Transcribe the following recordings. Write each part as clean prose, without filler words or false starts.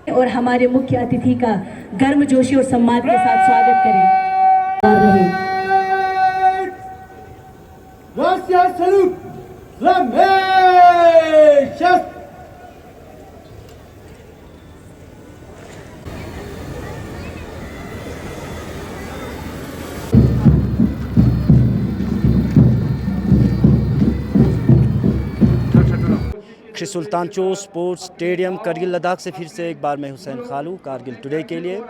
और हमारे मुख्य अतिथि का गर्मजोशी और सम्मान के साथ स्वागत करें। श्री सुल्तान चौक स्पोर्ट्स स्टेडियम करगिल लद्दाख से फिर से एक बार मैं हुसैन खालू कारगिल टुडे के लिए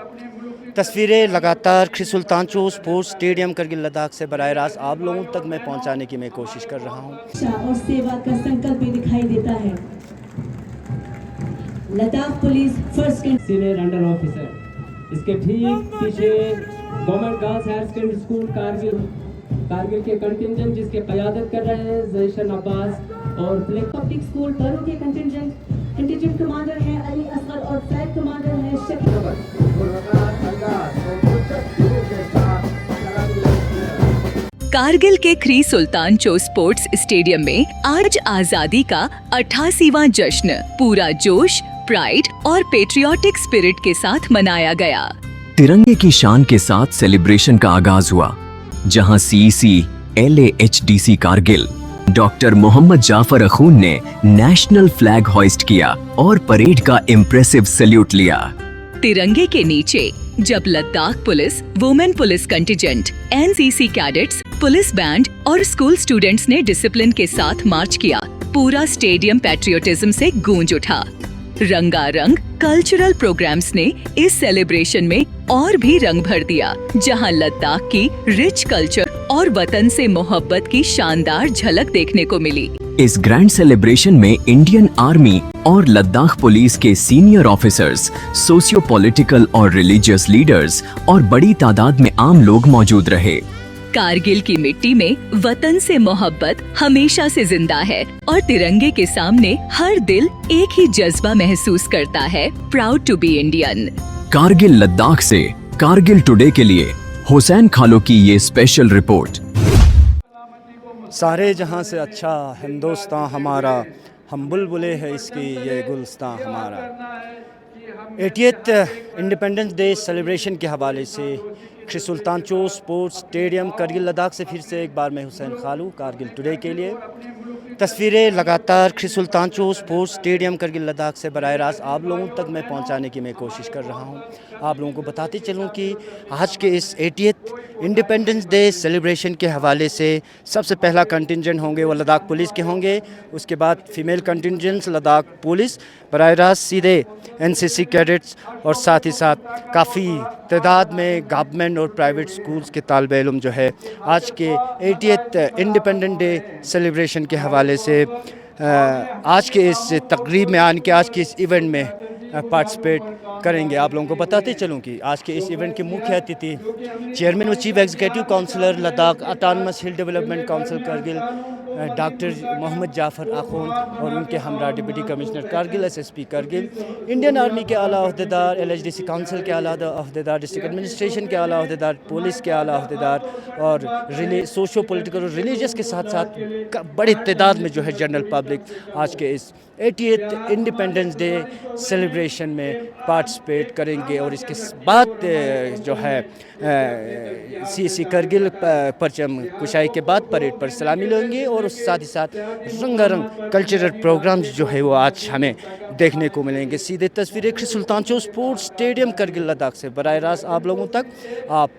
तस्वीरें लगातार श्री सुल्तान चौक स्पोर्ट्स स्टेडियम करगिल लद्दाख से बराह रास्त आप लोगों तक मैं पहुंचाने की मैं कोशिश कर रहा हूं। और सेवा का संकल्प भी दिखाई देता है। Ladakh police first senior under officer, इसके ठीक पीछे government girls higher secondary school Kargil के कंटिंजेंट जिसके क़यादत कर रहे हैं जैशन अब्बास और पब्लिक स्कूल बरू के कंटिंजेंट कमांडर हैं अली असगर और फ्लैग कमांडर हैं शकील। कारगिल के ख्री सुल्तान चो स्पोर्ट्स स्टेडियम में आज आजादी का 88वां जश्न पूरा जोश, प्राइड और पेट्रियाटिक स्पिरिट के साथ मनाया गया। तिरंगे की शान के साथ सेलिब्रेशन का आगाज हुआ, जहां CEC LAHDC Kargil doctor Mohammad Jafar Akhoon ने नेशनल फ्लैग हॉइस्ट किया और परेड का इम्प्रेसिव सैल्यूट लिया। तिरंगे के नीचे जब Ladakh police, women police contingent, NCC cadets, police band और स्कूल स्टूडेंट्स ने डिसिप्लिन के साथ मार्च किया, पूरा स्टेडियम पैट्रियोटिज्म से गूंज उठा। रंगारंग कल्चरल प्रोग्राम्स ने इस सेलिब्रेशन में और भी रंग भर दिया, जहां लद्दाख की रिच कल्चर और वतन से मोहब्बत की शानदार झलक देखने को मिली। इस ग्रैंड सेलिब्रेशन में इंडियन आर्मी और लद्दाख पुलिस के सीनियर ऑफिसर्स, सोशियो पॉलिटिकल और रिलीजियस लीडर्स और बड़ी तादाद में आम लोग मौजूद रहे। कारगिल की मिट्टी में वतन से मोहब्बत हमेशा से जिंदा है और तिरंगे के सामने हर दिल एक ही जज्बा महसूस करता है, proud to be Indian. Kargil Ladakh से कारगिल टुडे के लिए हुसैन खालो की ये स्पेशल रिपोर्ट। सारे जहां से अच्छा हिंदुस्तान हमारा, हम बुलबुले है इसकी ये गुलस्तान हमारा। 80th इंडिपेंडेंस डे सेलिब्रेशन के हवाले से श्री सुल्तान चौक स्पोर्ट्स स्टेडियम करगिल लद्दाख से फिर से एक बार मैं हुसैन खालू कारगिल टुडे के लिए तस्वीरें लगातार श्री सुल्तान चौक स्पोर्ट्स स्टेडियम करगिल लद्दाख से बराह रास्त आप लोगों तक मैं पहुंचाने की मैं कोशिश कर रहा हूं। आप लोगों को बताते चलूं कि आज के इस 80th इंडिपेंडेंस डे सेलिब्रेशन के हवाले से सबसे पहला कंटिंजेंट होंगे वो लद्दाख पुलिस के होंगे, उसके बाद फीमेल कंटिंजेंट्स लद्दाख पुलिस, बराह रास्त सीधे NCC कैडेट्स और साथ ही साथ काफ़ी तादाद में गवर्नमेंट और प्राइवेट स्कूल्स के तालिबे इल्म जो है आज के 80th इंडिपेंडेंस डे सेलिब्रेशन के हवाले से आज के इस तकरीब में आने के आज के इस इवेंट में पार्टिसिपेट करेंगे। आप लोगों को बताते चलूं कि आज के इस इवेंट के मुख्य अतिथि चेयरमैन व chief executive councillor Ladakh autonomous hill development council Kargil doctor Mohammad Jafar Akhoon और उनके हमरा deputy commissioner Kargil SSP Kargil, Indian army के आला अहदेदार, LHDC काउंसिल के आला अहदेदार, डिस्ट्रिक्ट एडमिनिस्ट्रेशन के आला अहदेदार, पुलिस के आला अहदेदार और सोशो पॉलिटिकल और रिलीजियस के साथ साथ बड़ी तादाद में जो है जनरल पब्लिक आज के इस 80th इंडिपेंडेंस डे सेलिब्रेशन में पार्टिसिपेट करेंगे। और इसके बाद जो है CEC करगिल परचम कुशाई के बाद परेड पर सलामी लेंगे और साथ ही साथ रंगारंग कल्चरल प्रोग्राम्स जो है वो आज हमें देखने को मिलेंगे। सीधे तस्वीरें श्री सुल्तान चौक स्पोर्ट्स स्टेडियम करगिल लद्दाख से बराह रास्त आप लोगों तक, आप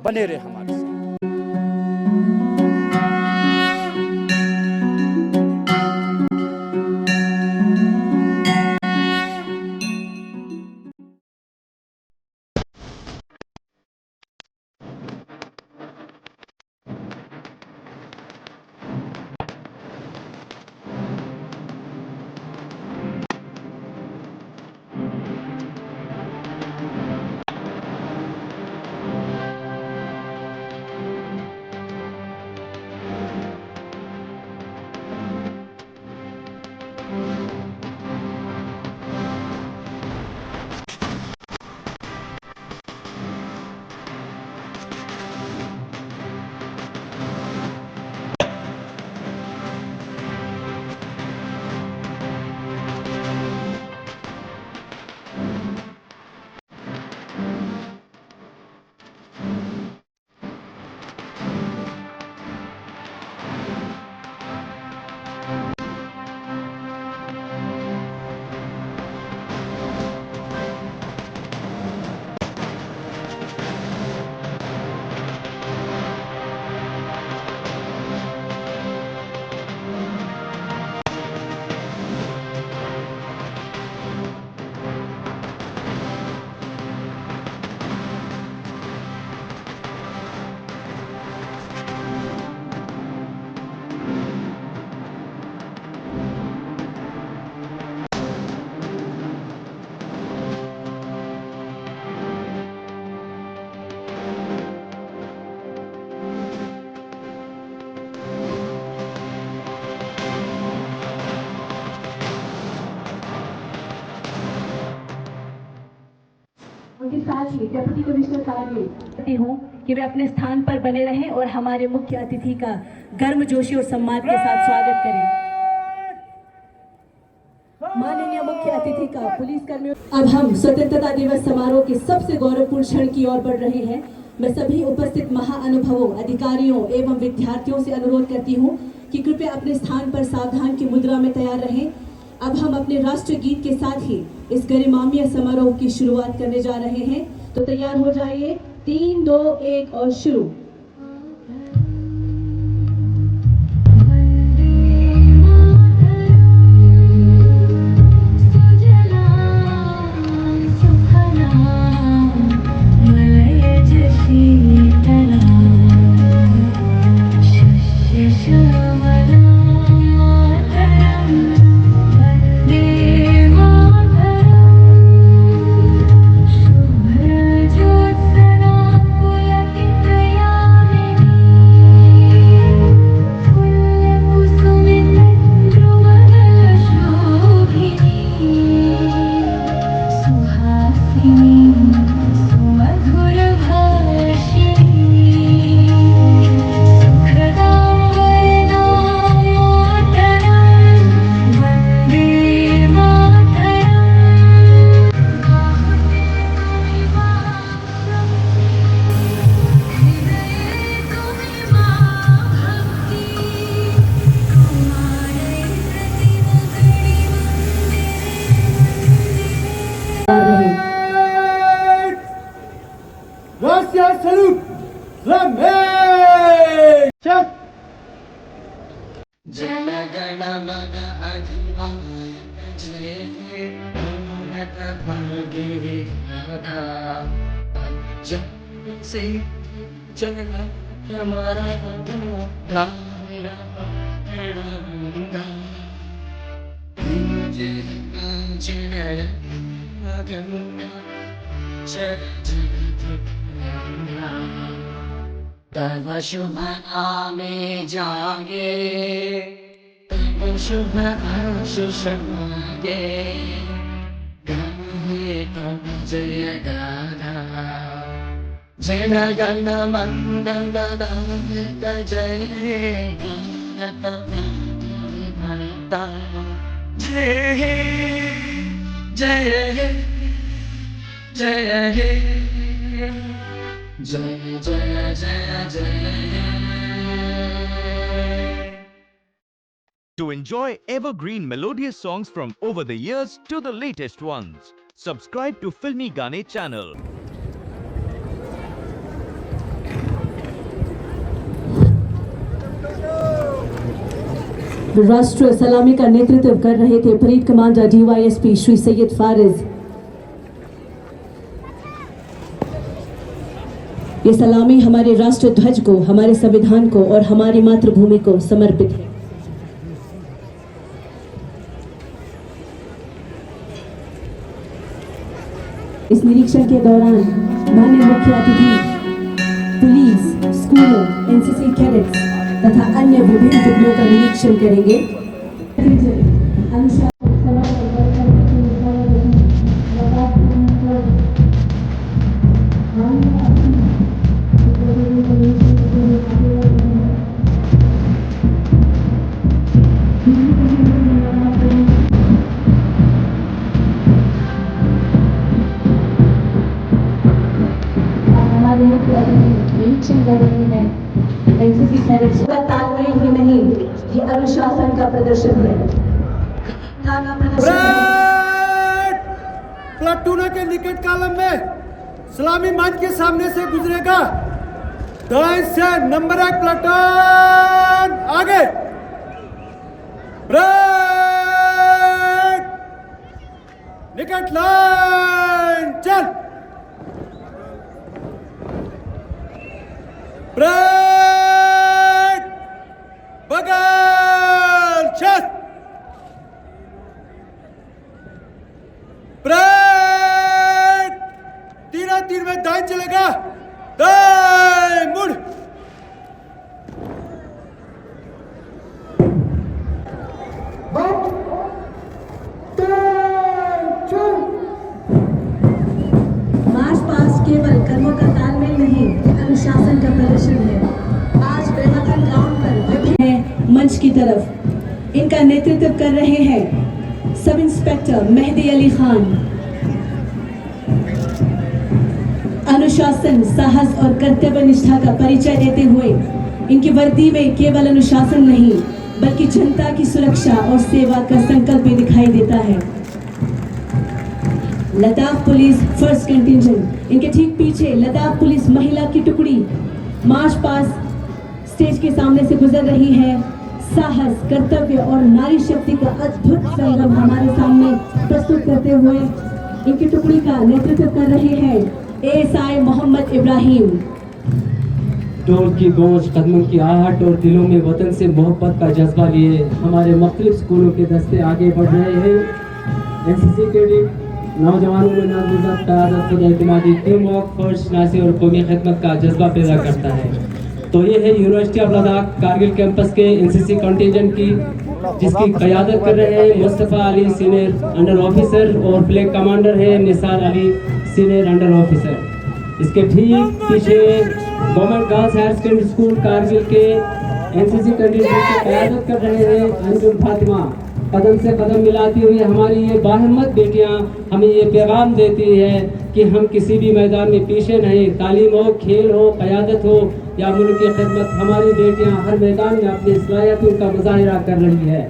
बने रहे हमारे साथ। के साथ ही डिप्टी कमिश्नर कारगिल कहती हूँ कि वे अपने स्थान पर बने रहें और हमारे मुख्य अतिथि का गर्मजोशी और सम्मान के साथ स्वागत करें। माननीय मुख्य अतिथि का पुलिस कर्मियों। अब हम स्वतंत्रता दिवस समारोह के सबसे गौरवपूर्ण क्षण की ओर बढ़ रहे हैं। मैं सभी उपस्थित महाअनुभवों, अधिकारियों एवं विद्यार्थियों से अनुरोध करती हूँ कि कृपया अपने स्थान पर सावधान की मुद्रा में तैयार रहें। अब हम अपने राष्ट्रीय गीत के साथ ही इस गरिमामय समारोह की शुरुआत करने जा रहे हैं, तो तैयार हो जाइए। 3, 2, 1 और शुरू। तब शुभ नामे जागे, तब शुभ आशीष मांगे, गाहे तब जय गाथा। जन गण मंगल दायक जय माता, जय हे जय हे जय हे जय जय जय जय। To enjoy evergreen melodious songs from over the years to the latest ones, subscribe to Filmy Gaane channel. राष्ट्रीय सलामी का नेतृत्व कर रहे थे parade commander DYSP Shri Syed Fariz. ये सलामी हमारे राष्ट्र ध्वज को, हमारे संविधान को और हमारी मातृभूमि को समर्पित है। इस निरीक्षण के दौरान माननीय मुख्य अतिथि पुलिस, स्कूलों, NCC कैडेट्स तथा अन्य विभिन्न टुकड़ों का निरीक्षण करेंगे। तालमेल ही नहीं, ये अनुशासन का प्रदर्शन है। प्लाटून के निकट कालम में सलामी मंच के सामने से गुजरेगा। दाएं से नंबर 1 प्लाटून आगे। निकट लाइन चल। बगल चल। तीन में दाएं चलेगा। दाएं मुड़। मार्च केवल कर्मों का तालमेल नहीं, अनुशासन का प्रदर्शन है। आज बेहतरीन ग्राउंड पर विभिन्न मंच की तरफ इनका नेतृत्व कर रहे हैं सब इंस्पेक्टर मेहदी अली खान। अनुशासन, साहस और कर्तव्य निष्ठा का परिचय देते हुए इनकी वर्दी में केवल अनुशासन नहीं बल्कि जनता की सुरक्षा और सेवा का संकल्प भी दिखाई देता है। लद्दाख पुलिस फर्स्ट कंटिंजेंट, इनके ठीक पीछे लद्दाख पुलिस महिला की टुकड़ी मार्च पास्ट स्टेज के सामने से गुजर रही है। साहस, कर्तव्य और नारी शक्ति का अद्भुत संगम हमारे सामने प्रस्तुत करते हुए इनकी टुकड़ी का नेतृत्व कर रहे हैं एएसआई मोहम्मद इब्राहिम। टोल की गूंज, कदमों की आहट और दिलों में वतन से मोहब्बत का जज्बा लिए हमारे मुख्तलिफ स्कूलों के दस्ते आगे बढ़ रहे हैं। एनसीसी कैडेट नौजवानों में नाज़िज़त, क़यादत, खुद-एतमादी, टीम वर्क, फर्ज-शनासी और कौमी खिदमत का जज्बा पैदा करता है। तो ये है university of Ladakh Kargil campus के एनसीसी कंटिजेंट की, जिसकी क़यादत कर रहे हैं Mustafa Ali senior under officer और फ्लैग कमांडर है Nisar Ali senior under officer. इसके ठीक पीछे government girls higher secondary school Kargil के एनसीसी कंटिजेंट की क़यादत कर रहे हैं अंजुम फातिमा। कदम से कदम मिलाती हुई हमारी ये बाहिम्मत बेटियां हमें ये पैगाम देती है कि हम किसी भी मैदान में पीछे नहीं, तालीम हो, खेल हो, क़यादत हो या मुल्क की खिदमत, हमारी बेटियां हर मैदान में अपनी सलाहियतों का मुजाहिरा कर रही है।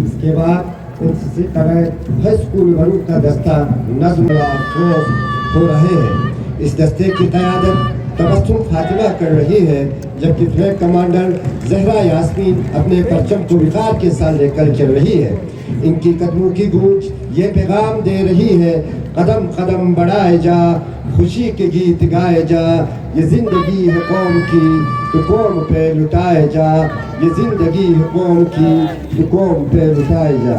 इसके बाद NCC cadet high school one का दस्ता नज़्म और हो रहे हैं। इस दस्ते की क़यादत तबस्सुम फातिमा कर रही है, जबकि फ्लैग कमांडर जहरा यास्मीन अपने परचम को विकार के साथ लेकर चल रही है। इनकी कदमों की गूंज ये पैगाम दे रही है, कदम कदम बढ़ाए जा, खुशी के गीत गाए जा, ये जिंदगी है कौम की तो कौम पे लुटाए जा, ये जिंदगी है कौम की तो कौम पे लुटाए जा।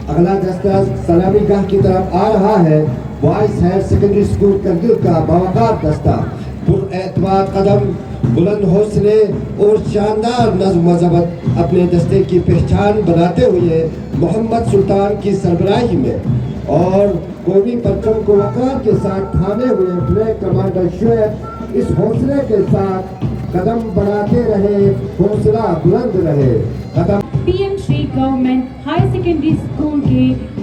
अगला दस्ता सलामी गाह की तरफ आ रहा है। Boys higher secondary school Kargil का बावकार दस्ता पुरएतमाद कदम, बुलंद हौसले और शानदार नज़्म ज़बत अपने दस्ते की पहचान बनाते हुए मोहम्मद सुल्तान की सरबराही में और कौमी परचम को वक़ार के साथ थामे हुए फ्लैग कमांडर शुएब इस हौसले के साथ कदम बढ़ाते रहे, हौसला बुलंद रहे। PM Shri government high secondary school के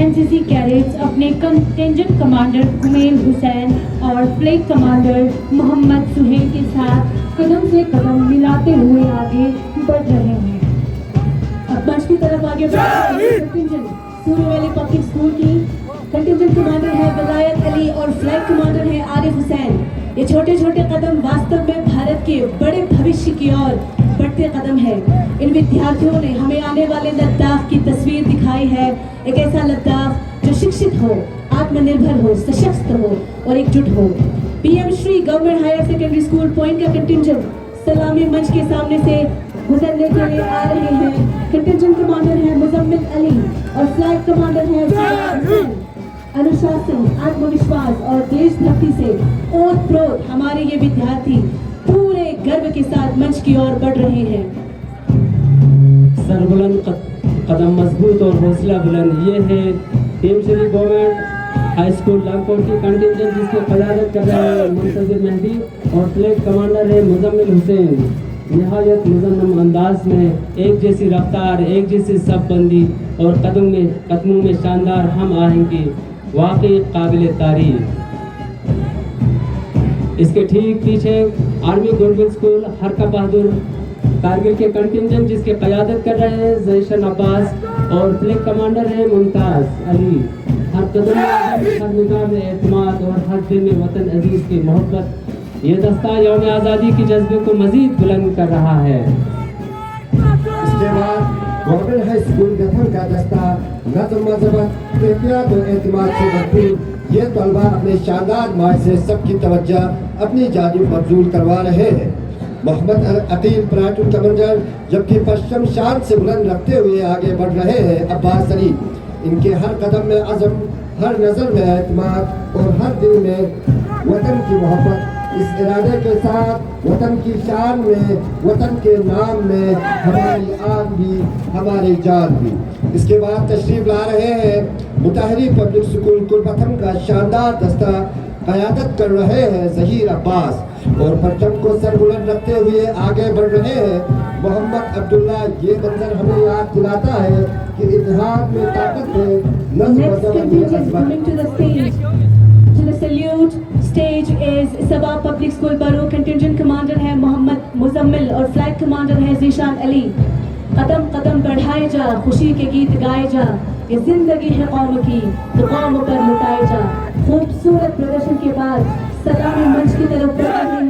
एनसीसी कैडेट्स अपने कंटिंजेंट कमांडर कुमेल हुसैन और फ्लैग कमांडर मोहम्मद सुहेल के साथ कदम से कदम मिलाते हुए आगे बढ़ रहे हैं। अब मंच की तरफ आगे बढ़ रहे हैं कंटिंजेंट सूर्य वैली पब्लिक स्कूल की। कंटिंजेंट कमांडर है विलायत अली और फ्लैग कमांडर है आरिफ हुसैन। ये छोटे छोटे कदम वास्तव में भारत के बड़े भविष्य की ओर बढ़ते कदम है। इन विद्यार्थियों ने हमें आने वाले लद्दाख की तस्वीर दिखाई है, एक ऐसा लद्दाख जो शिक्षित हो, आत्मनिर्भर हो, सशक्त हो और एकजुट हो। PM Shri government higher secondary school point का कंटिंजेंट सलामी मंच के सामने से गुजरने के लिए आ रहे हैं। कंटिंजेंट कमांडर है मुजम्मिल अली और फ्लैग कमांडर है हुसैन। अनुशासन, आत्मविश्वास और देशभक्ति से ओत-प्रोत हमारे ये विद्यार्थी पूरे गर्व के साथ मंच की ओर बढ़ रहे हैं। सरबुलंद कदम मजबूत और हौसला बुलंद, ये है team Shri government high school Lalkot की कंटिंजेंट, जिसकी क़यादत कर रहे हैं मुंतज़िर मेहदी और फ्लैग कमांडर है मुजम्मिल हुसैन। निहायत मुज़न्नम अंदाज में एक जैसी रफ्तार, एक जैसी सबबंदी और कदमों में शानदार हम आहंगी, वाकई काबिल तारीफ। इसके ठीक पीछे आर्मी गुडविल स्कूल हरका बहादुर कारगिल के कंटिंजेंट, जिसके क़यादत कर रहे हैं जैशन अब्बास और फ्लैग कमांडर है मुमताज़ अली। हर कदम में, हर निगाह में एतमाद और हर दिल में वतन अजीज़ की मोहब्बत, ये दस्ता यौम आज़ादी के जज्बे को मज़ीद बुलंद कर रहा है। इसके बाद गवर्नमेंट हाई स्कूल गठन का दस्ता नज़्म ज़बत, एहतियात और एतमाद से भरपूर ये तलबा अपने शानदार मार्च से सबकी तवज्जो अपनी जानिब मबजूल करवा रहे हैं। मोहम्मद अकील प्लाटून कमांडर, जबकि पश्चिम शान से बुलंद रखते हुए आगे बढ़ रहे हैं अब्बास अली। इनके हर कदम में अज़म, हर नज़र में एतमाद और हर दिल में वतन की मोहब्बत। इस इरादे के साथ वतन की शान में, वतन के नाम में हमारी आन भी, हमारी जान भी। इसके बाद तशरीफ ला रहे हैं मुताहरी पब्लिक स्कूल कुलपथम का शानदार दस्ता क़यादत कर रहे हैं ज़हीर अब्बास और परचम को सरबुलंद रखते हुए आगे बढ़ रहे हैं मोहम्मद अब्दुल्ला। ये मंजर हमें याद दिलाता है कि इतिहाद में ताकत है, नज़्म व ज़बत में अज़मत। To the salute stage is Sabah Public School Baro contingent commander है मोहम्मद मुजम्मिल और फ्लैग कमांडर है ज़ीशान अली। कदम कदम बढ़ाए जा, खुशी के गीत गाए जा, ये जिंदगी है कौम की तो कौम पर लुटाए जा। खूबसूरत प्रदर्शन के बाद सलामी मंच की तरफ बढ़ रहे हैं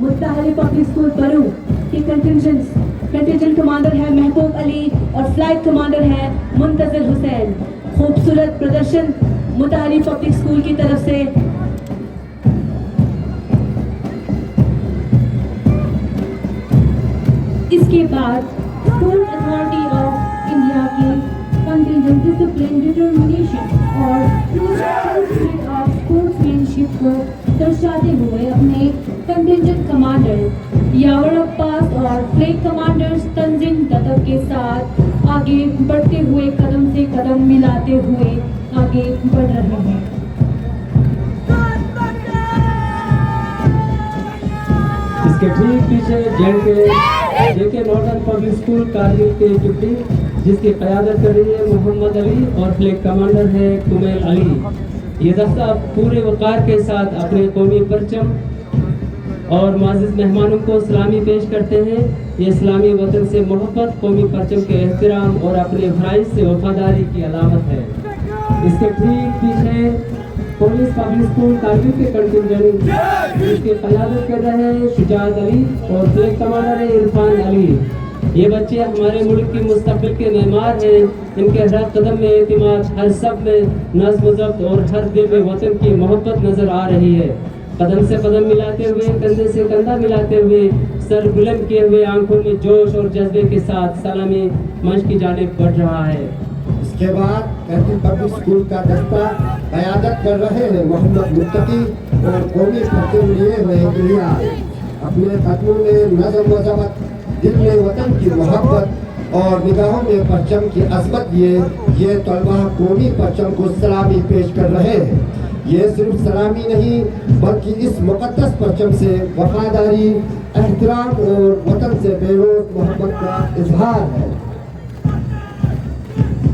मुताहरी पब्लिक स्कूल बरू की कंटिजेंट कमांडर है महबूब अली और फ्लैग कमांडर है मुंतज़िर हुसैन। खूबसूरत प्रदर्शन मुताहरी पब्लिक स्कूल की तरफ से। इसके बाद स्कूल अथॉरिटी ऑफ इंडिया के कंटिजेंट डिसिप्लिन डिटर्मिनेशन और स्पिरिट ऑफ स्पोर्ट्समैनशिप को दर्शाते हुए अपने कंटिजेंट कमांडर यावर अब्बास और फ्लैग कमांडर तंजीम तदब के साथ आगे बढ़ते हुए कदम से कदम मिलाते हुए आगे बढ़ रहे हैं। इसके ठीक पीछे जेके नॉर्दर्न पब्लिक स्कूल कारगिल के डिप्टी जिसकी क़यादत कर रही है मोहम्मद अली और फ्लैग कमांडर है कुमैल अली। ये दस्ता पूरे वक़ार के साथ अपने कौमी परचम और मुअज़्ज़िज़ मेहमानों को सलामी पेश करते हैं। ये इस्लामी वतन से मोहब्बत, कौमी परचम के एहतराम और अपने फ़राइज़ से वफादारी की अलामत है। इसके ठीक पीछे पुलिस पब्लिक स्कूल कारगिल के कंटिजेंट जिसकी क़यादत कर रहे हैं शुजात अली और फ्लैग कमांडर है इरफान अली। ये बच्चे हमारे मुल्क की मुस्तक़बिल के मेमार हैं। इनके हर कदम में एतिमाद, हर सब में नज़्म व ज़ब्त और हर दिल में वतन की मोहब्बत नज़र आ रही है। कदम से कदम मिलाते हुए, कंधे से कंधा मिलाते हुए, सर बुलंद किए हुए, आंखों में जोश और जज्बे के साथ सलामी मंच की जानिब बढ़ रहा है। इसके बाद कैंटीन पब्लिक स्कूल का दस्ता क़यादत कर रहे हैं मोहम्मद मुत्तकी और कौमी परचम लिए हुए इलियास। अपने कदमों में नज़्म व ज़बत, दिल में वतन की मोहब्बत और निगाहों में परचम की अज़मत लिए ये तलबा कौमी परचम को सलामी पेश कर रहे हैं। ये सिर्फ सलामी नहीं बल्कि इस मुक़द्दस परचम से वफादारी, एहतराम और वतन से बेरोज़ मोहब्बत का इजहार है।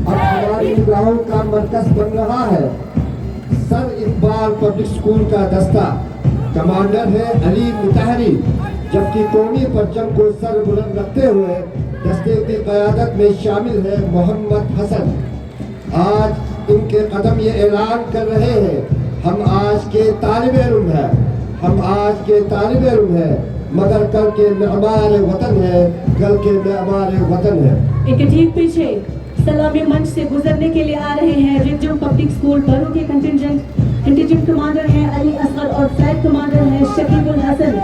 अब हमारी निगाहों का मरकज़ बन रहा है सर इकबाल पब्लिक स्कूल का दस्ता। कमांडर है अली मुताहरी, जबकि कौमी परचम को सर बुलंद रखते हुए दस्ते की क़यादत में शामिल है मोहम्मद हसन। आज इनके कदम ये ऐलान कर रहे हैं हम आज के तालिब इल्म हैं, हम आज के तालिब इल्म हैं, मगर कल के मेहमान वतन है, कल के मेहमान वतन है। इनके ठीक पीछे सलामी मंच से गुजरने के लिए आ रहे हैं रिमझिम पब्लिक स्कूल बरू के कंटिजेंट कमांडर हैं अली असगर और फ्लैग कमांडर हैं शकीबुल हसन।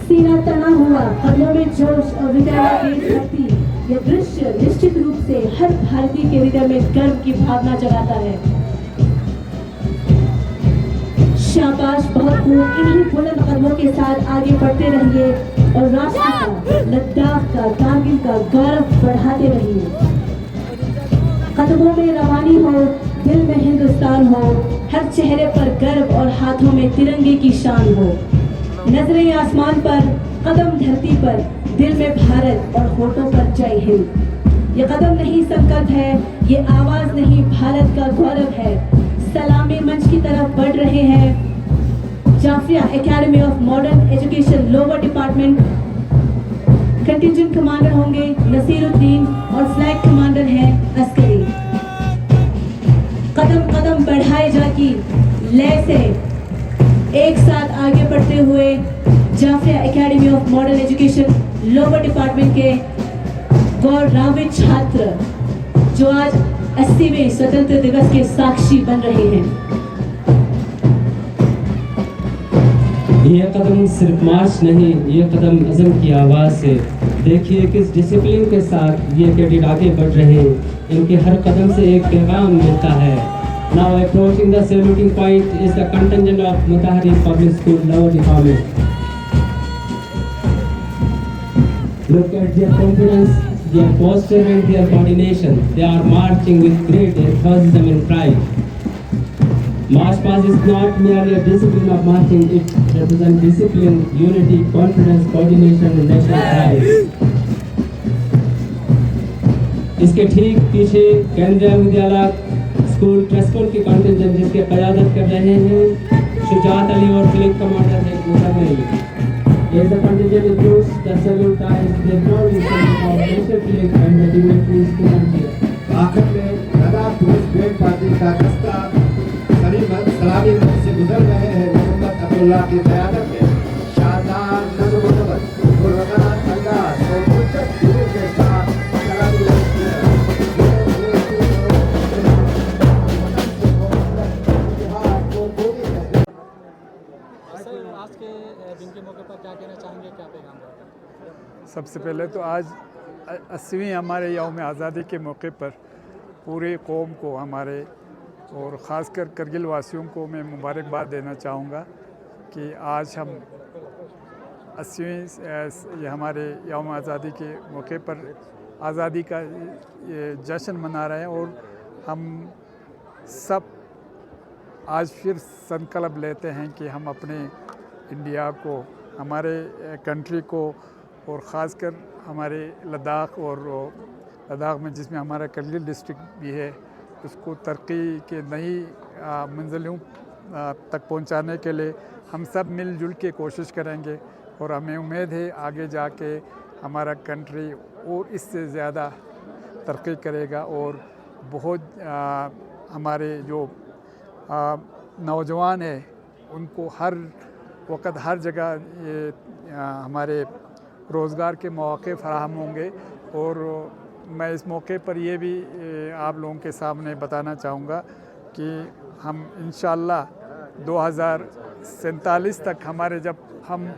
सीना तना हुआ, कदमों में जोश और हृदय में शक्ति, यह दृश्य निश्चित रूप से हर भारतीय के हृदय में गर्व की भावना जगाता है। शाबाश, बहुत खूब। इन्हीं बुलंद कदमों के साथ आगे बढ़ते रहिए और राष्ट्र का, लद्दाख का, कारगिल का गौरव बढ़ाते रहिए। कदमों में रवानी हो, दिल में हिंदुस्तान हो, हर चेहरे पर गर्व और हाथों में तिरंगे की शान हो। नजरें आसमान पर, कदम धरती पर, दिल में भारत और होठों पर जय हिंद। ये कदम नहीं संकल्प है, ये आवाज नहीं भारत का गौरव है। सलामी मंच की तरफ बढ़ रहे हैं Jafia academy of modern education lower department. Contingent commander होंगे नसीरुद्दीन और फ्लैग कमांडर हैं अस्करी। कदम कदम बढ़ाए जाकी लय से एक साथ आगे बढ़ते हुए Jafia academy of modern education lower department के गौरवान्वित छात्र जो आज 80वें स्वतंत्र दिवस के साक्षी बन रहे हैं। ये कदम सिर्फ मार्च नहीं, ये कदम अज़म की आवाज़ से। देखिए किस डिसिप्लिन के साथ ये कैडेट आगे बढ़ रहे हैं। इनके हर कदम से एक पैगाम मिलता है। Now approaching the saluting point is the contingent of Mutahari Public School Lower Department. Look at their confidence, their posture and their coordination. They are marching with great enthusiasm and pride. March past is not merely a discipline of marching, it represents discipline, unity, confidence, coordination and national pride. इसके ठीक पीछे केंद्रीय विद्यालय school ट्रस्टों के contingent जिसके क़यादत कर रहे हैं शुजात अली और फ्लैग कमांडर है मुसर Ali. As the contingent includes the salute ties, the proud instrument of national flag and the dignitaries to country. आखिर में लद्दाख पुलिस बैंड पार्टी का दस्ता सलामी मंच से गुजर रहे हैं। मोहम्मद अब्दुल्ला की क़यादत में शानदार नज़्म व ज़बर और रंगारंग अंदाज़ और पुरजोश जुलूस के साथ सलामी आज के दिन के मौके पर क्या कहना चाहेंगे, क्या पैगाम देंगे? सबसे पहले तो आज 80वीं हमारे यौम आज़ादी के मौके पर पूरे कौम को हमारे और ख़ासकर करगिल वासियों को मैं मुबारकबाद देना चाहूँगा कि आज हम 80वीं हमारे यौम आज़ादी के मौके पर आज़ादी का ये जश्न मना रहे हैं और हम सब आज फिर संकल्प लेते हैं कि हम अपने इंडिया को, हमारे कंट्री को और ख़ासकर हमारे लद्दाख और लद्दाख में जिसमें हमारा करगिल डिस्ट्रिक्ट भी है उसको तरक्की के नई मंजिलों तक पहुंचाने के लिए हम सब मिलजुल के कोशिश करेंगे और हमें उम्मीद है आगे जाके हमारा कंट्री और इससे ज़्यादा तरक्की करेगा और बहुत हमारे जो नौजवान है उनको हर वक्त हर जगह ये हमारे रोज़गार के मौके फराहम होंगे। और मैं इस मौके पर ये भी आप लोगों के सामने बताना चाहूँगा कि हम इंशाअल्लाह 2047 तक हमारे जब हम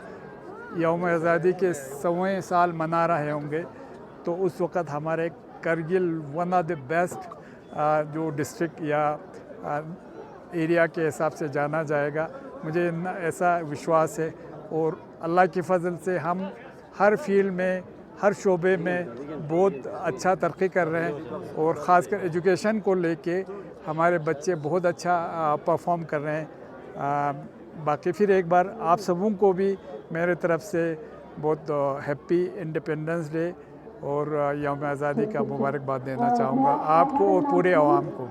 यौम आज़ादी के 100वें साल मना रहे होंगे तो उस वक़्त हमारे Kargil one of the best जो डिस्ट्रिक्ट या एरिया के हिसाब से जाना जाएगा। मुझे ऐसा विश्वास है और अल्लाह की फ़ज़ल से हम हर फील्ड में, हर शोबे में बहुत अच्छा तरक्की कर रहे हैं और ख़ासकर एजुकेशन को लेके हमारे बच्चे बहुत अच्छा परफॉर्म कर रहे हैं। बाकी फिर एक बार आप सबों को भी मेरे तरफ से बहुत हैप्पी इंडिपेंडेंस डे और यौम आज़ादी का मुबारकबाद देना चाहूँगा आपको और पूरे अवाम को।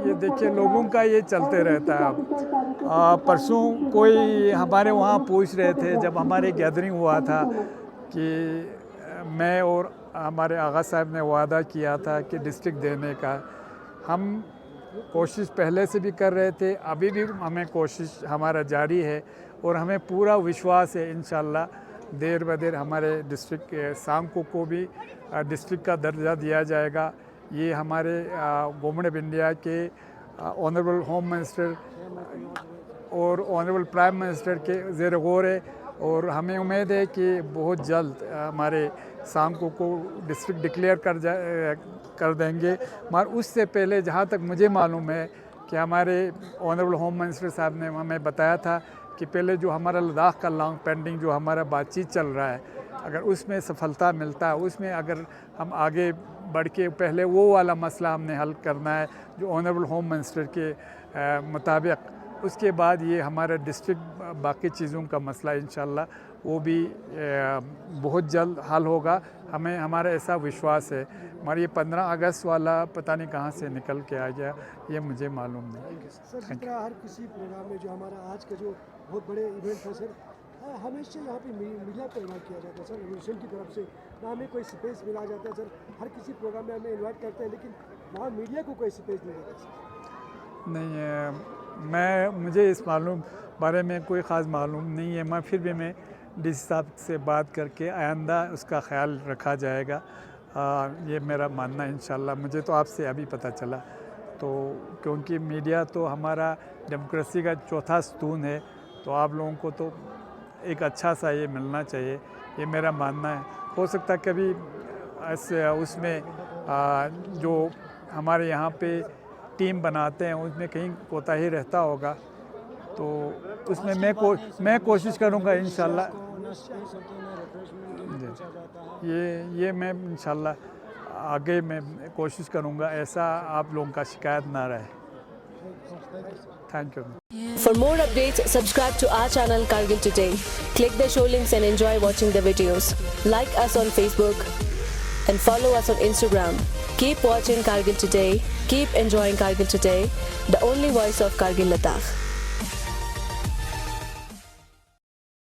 ये देखिए लोगों का ये चलते रहता है। अब परसों कोई हमारे वहाँ पूछ रहे थे जब हमारे गैदरिंग हुआ था कि मैं और हमारे आगा साहब ने वादा किया था कि डिस्ट्रिक्ट देने का। हम कोशिश पहले से भी कर रहे थे, अभी भी हमें कोशिश हमारा जारी है और हमें पूरा विश्वास है इंशाअल्लाह देर ब देर हमारे डिस्ट्रिक्ट के सांगो को भी डिस्ट्रिक्ट का दर्जा दिया जाएगा। ये हमारे गवर्नमेंट ऑफ इंडिया के ऑनरेबल होम मिनिस्टर और ऑनरेबल प्राइम मिनिस्टर के ज़ेर गौर है और हमें उम्मीद है कि बहुत जल्द हमारे सांगो को डिस्ट्रिक्ट डिक्लेयर कर देंगे। मगर उससे पहले जहाँ तक मुझे मालूम है कि हमारे ऑनरेबल होम मिनिस्टर साहब ने हमें बताया था कि पहले जो हमारा लद्दाख का लॉन्ग पेंडिंग जो हमारा बातचीत चल रहा है, अगर उसमें सफलता मिलता है, उसमें अगर हम आगे बढ़ के पहले वो वाला मसला हमने हल करना है जो ऑनरेबल होम मिनिस्टर के मुताबिक, उसके बाद ये हमारा डिस्ट्रिक्ट बाकी चीज़ों का मसला इंशाअल्लाह वो भी बहुत जल्द हल होगा। हमें हमारा ऐसा विश्वास है। मगर ये 15 अगस्त वाला पता नहीं कहाँ से निकल के आ गया, ये मुझे मालूम नहीं। सर जिस तरह हर किसी प्रोग्राम में जो हमारा आज का जो बहुत बड़े इवेंट है सर, हमेशा यहाँ पे मीडिया को इन्वाइट किया जाता है सर, मिशन की तरफ से ना हमें कोई स्पेस मिला जाता है सर। हर किसी प्रोग्राम में हमें इन्वाइट करते हैं लेकिन वहाँ मीडिया को कोई स्पेस नहीं देता सर। नहीं, मुझे इस बारे में कोई ख़ास मालूम नहीं है। मैं फिर भी मैं डी साहब से बात करके आइंदा उसका ख्याल रखा जाएगा, ये मेरा मानना है इंशाल्लाह। मुझे तो आपसे अभी पता चला तो, क्योंकि मीडिया तो हमारा डेमोक्रेसी का चौथा स्तून है, तो आप लोगों को तो एक अच्छा सा ये मिलना चाहिए, ये मेरा मानना है। हो सकता है कभी ऐसे उसमें जो हमारे यहाँ पे टीम बनाते हैं उसमें कहीं कोताही रहता होगा, तो उसमें मैं कोशिश करूँगा इंशाल्लाह। ये मैं इंशाल्लाह आगे मैं कोशिश करूँगा ऐसा आप लोगों का शिकायत ना रहे। Thank you. For more updates, subscribe to our channel Kargil Today. Click the show links and enjoy watching the videos. Like us on Facebook and follow us on Instagram. Keep watching Kargil Today. Keep enjoying Kargil Today, the only voice of Kargil Ladakh.